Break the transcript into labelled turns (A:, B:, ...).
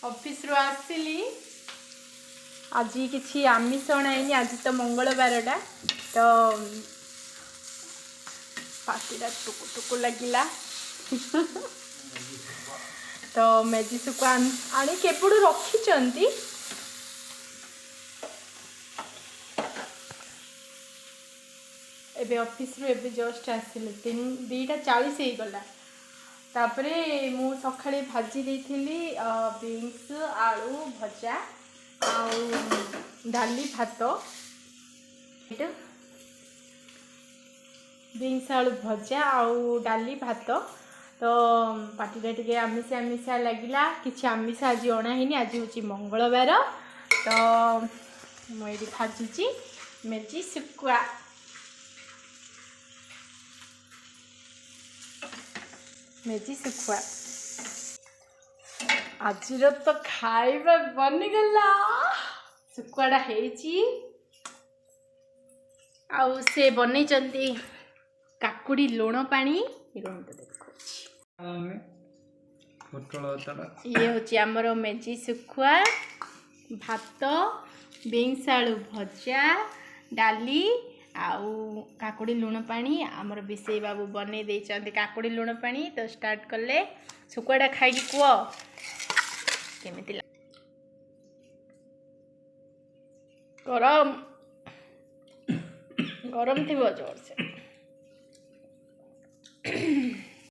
A: office रो आसिली आज किसी आमिष अणाइनी आज तो मंगलवारटा तो पाटीटा टुकु टुकु लगिला तो मेजी सुखा आनी केपड़ू रखी एबे ऑफिस रो एबे जस्ट आसिले 2:40 हो गला तापरे मु सखाळे भाजी देइथिली बीन्स आलू भजा आउ डाली भात बीन्स आलू भजा आउ डाली भात तो पाटीटा टिके आमिषा आमिषा लगिला किछि आमिष आज अणाहीनी आज हूँ मंगलवार तो मुझे भाजुची मेजी सुकुआ मेजी सुखुआ आज तो खाइबा बनीगला सुखुआटा आउ से बन काकुड़ी लुण पानी ये हूँ आमर मेजी सुखुआ भात बीन्स आलू भजा डाली आउ काकुड़ी लुण पानी आमर विषय बाबू बने देइचंती काकुड़ी लुण पानी तो स्टार्ट कले सुकुआटा खाई कुओ केमिति गरम गरम थी जोर से